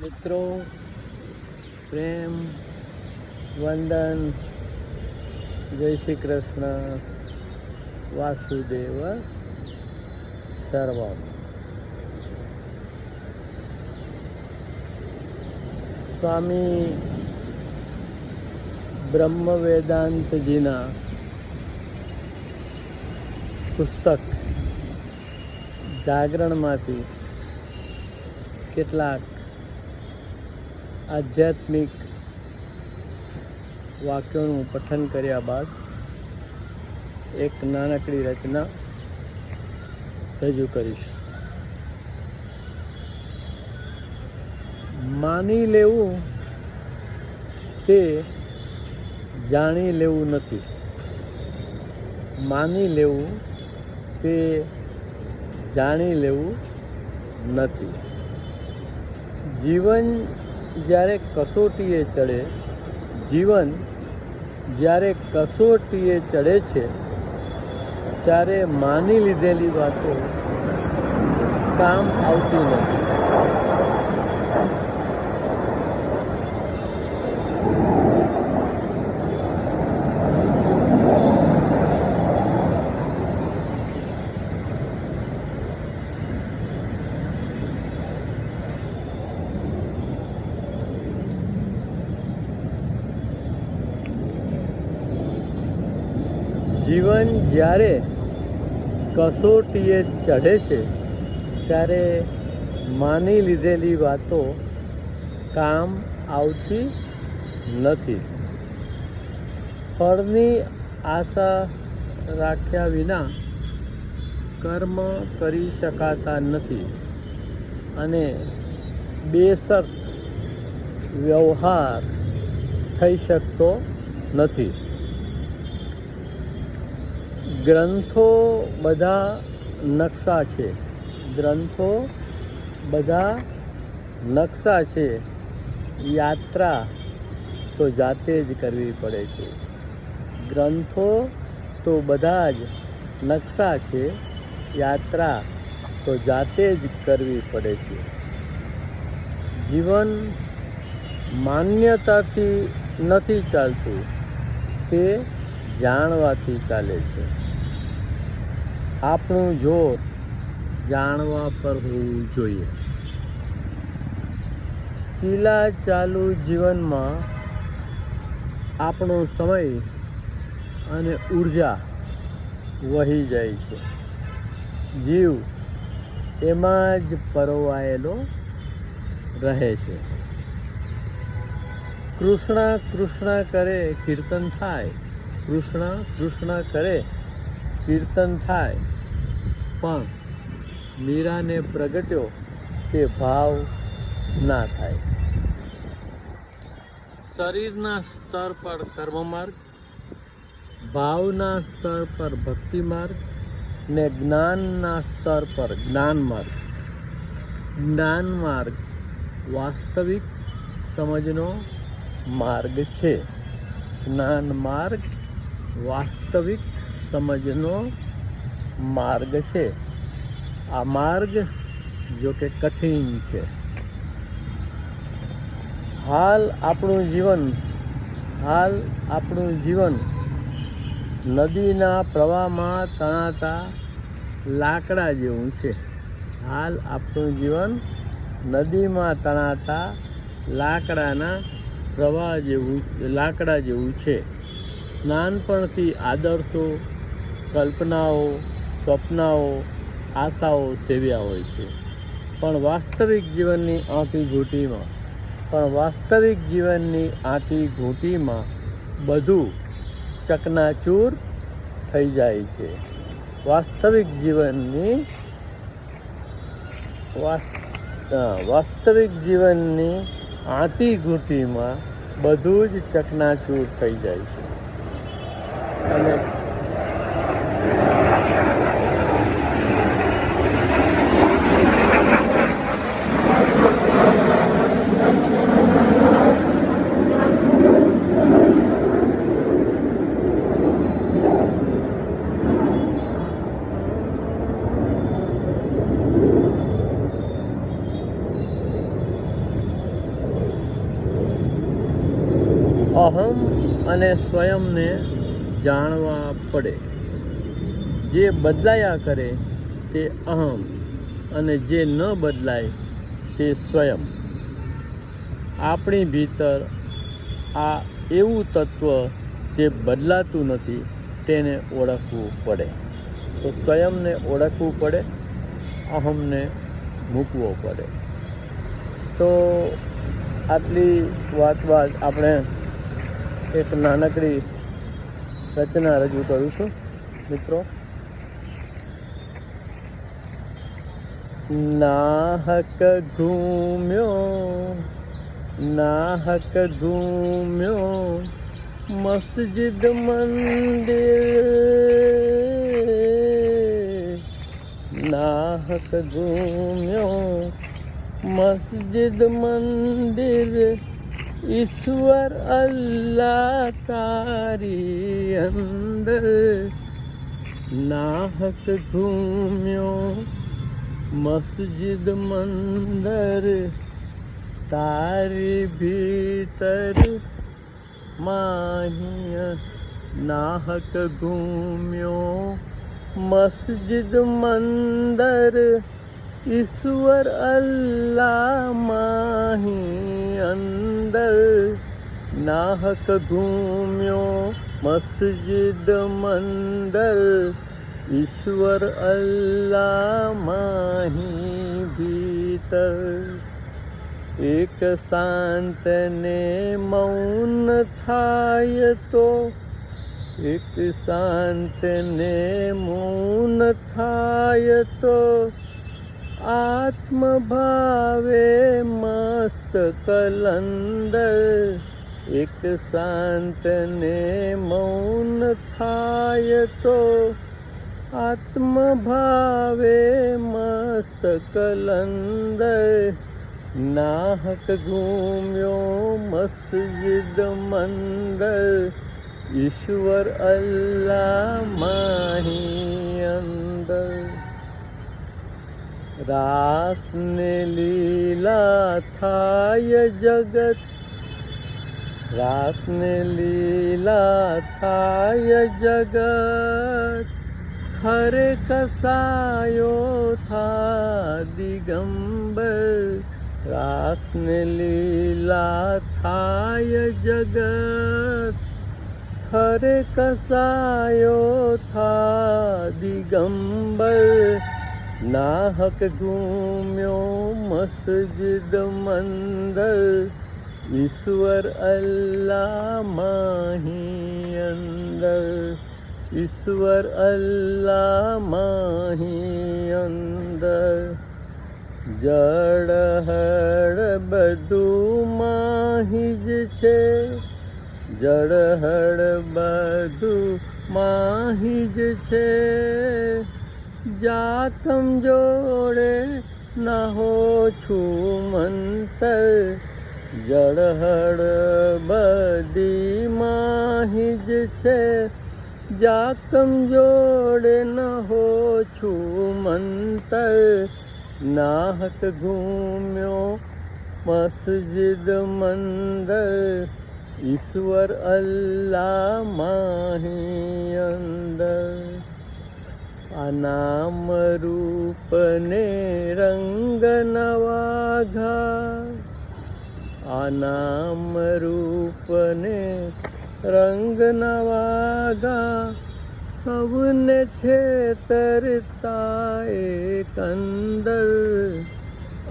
મિત્રો, પ્રેમ, વંદન, જય શ્રી કૃષ્ણ, વાસુદેવ સર્વમ. સ્વામી બ્રહ્મ વેદાંતજીના પુસ્તક જાગરણમાંથી કેટલાક આધ્યાત્મિક વાક્યોનું પઠન કર્યા બાદ એક નાનકડી રચના રજૂ કરીશ. માની લેવું તે જાણી લેવું નથી. માની લેવું તે જાણી લેવું નથી. જીવન જ્યારે કસોટીએ ચડે છે ત્યારે માની લીધેલી વાતો કામ આવતી નથી. જીવન જ્યારે કસોટીએ ચઢે છે ત્યારે માની લીધેલી વાતો કામ આવતી નથી. ફળની આશા રાખ્યા વિના કર્મ કરી શકાતા નથી અને બેશર્ત વ્યવહાર થઈ શકતો નથી. ગ્રંથો બધા નકશા છે. યાત્રા તો જાતે જ કરવી પડે છે. ગ્રંથો તો બધા જ નકશા છે. યાત્રા તો જાતે જ કરવી પડે છે. જીવન માન્યતાથી નથી ચાલતું, તે જાણવાથી ચાલે છે. આપણું જોર જાણવા પર હોવું જોઈએ. ચીલા ચાલુ જીવનમાં આપણો સમય અને ઉર્જા વહી જાય છે. જીવ એમાં જ પરોવાયેલો રહે છે. કૃષ્ણ કૃષ્ણ કરે કીર્તન થાય. કૃષ્ણ કૃષ્ણ કરે કીર્તન થાય, પણ મીરાને પ્રગટ્યો તે ભાવ ના થાય. શરીરના સ્તર પર કર્મ માર્ગ, ભાવના સ્તર પર ભક્તિ માર્ગ ને જ્ઞાનના સ્તર પર જ્ઞાન માર્ગ. જ્ઞાન માર્ગ વાસ્તવિક સમજનો માર્ગ છે. જ્ઞાન માર્ગ વાસ્તવિક સમજનો માર્ગ છે. આ માર્ગ જો કે કઠિન છે. હાલ આપણું જીવન નદીના પ્રવાહમાં તણાતા લાકડા જેવું છે. હાલ આપણું જીવન નદીમાં તણાતા લાકડા જેવું છે. નાનપણથી આદર્શો, કલ્પનાઓ, સ્વપ્નાઓ, આશાઓ સેવ્યા હોય છે, પણ વાસ્તવિક જીવનની આંટીઘૂંટીમાં બધું ચકનાચૂર થઈ જાય છે. વાસ્તવિક જીવનની આંટીઘૂંટીમાં બધું જ ચકનાચૂર થઈ જાય છે. અને અહમ અને સ્વયંને જાણવા પડે. જે બદલાયા કરે તે અહમ અને જે ન બદલાય તે સ્વયં. આપણી ભીતર આ એવું તત્વ જે બદલાતું નથી તેને ઓળખવું પડે. તો સ્વયંને ઓળખવું પડે, અહમને મૂકવો પડે. તો આટલી વાત બાદ આપણે એક નાનકડી રચના રજૂ કરું છું મિત્રો. નાહક ઘૂમ્યો મસ્જિદ મંદિર. નાહક ઘૂમ્યો મસ્જિદ મંદિર, ઈશ્વર અલ્લાહ તારી અંદર. નાહક ઘૂમ્યો મસ્જિદ મંદર, તારી ભીતર માહિય. નાહક ઘૂમ્યો મસ્જિદ મંદર, ઈશ્વર અલ્લાહ માહી અંદર. નાહક ઘૂમ્યો મસ્જિદ મંદર, ઈશ્વર અલ્લાહ માહી ભીતર. એક શાંતને મૌન થાય તો, એક શાંતને મૌન થાય તો, આત્મભાવે મસ્ત કલંદર. એક શાંતને મૌન થાય તો, આત્મભાવે મસ્ત કલંદર. નાહક ઘૂમ્યો મસ્જિદ મંદર, ઈશ્વર અલ્લાહ માહી અંદર. રાસને લીલા થાય જગત, રાસને લીલા થાય જગત. ખરે કસાયો થા દિગંબર. રાસને લીલા થાય જગત, ખરે કસાયો થા દિગંબર. નાહક ઘૂમ્યો મસ્જિદ મંદર, ઈશ્વર અલ્લાહ માહી અંદર. ઈશ્વર અલ્લાહ માહી અંદર. જળહળ બધું માહી જ છે, જળહળ બધું માહી જ છે. જાતમ જોડે નહો છુમંતર. જળહળ બધી માહી જ છે, જાકમ જોડે નહો છુમંતર. નાહક ઘૂમ્યો મસ્જિદ મંદર, ઈશ્વર અલ્લાહ માહી અંદર. આ નામ રૂપને રંગ નવાઘા, આ નામ રૂપને રંગ નવાઘા. સૌને છેતરતા એકંદર.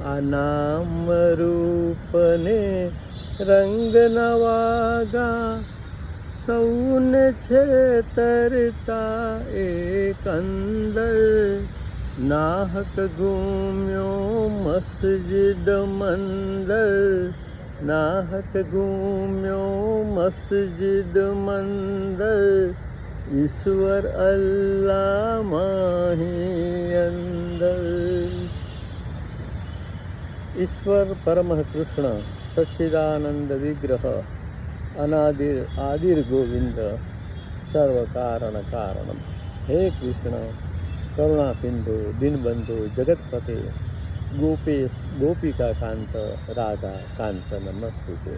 આ નામ રૂપને રંગ નવાઘા, સૌને છેતરતા એકંદર. નાહક ઘૂમ્યો મસ્જિદ મંદર, નાહક ઘૂમ્યો મસ્જિદ મંદર. ઈશ્વર અલ્લાહ માહી અંદર. ઈશ્વર પરમ કૃષ્ણ સચ્ચિદાનંદ વિગ્રહ, અનાદિર આદિર ગોવિંદ, સર્વ કારણ કારણમ. હે કૃષ્ણ કરુણા સિંધુ દીનબંધુ જગતપતે, ગોપેશ ગોપિકા કાંત રાધા કાંત નમસ્તુતે.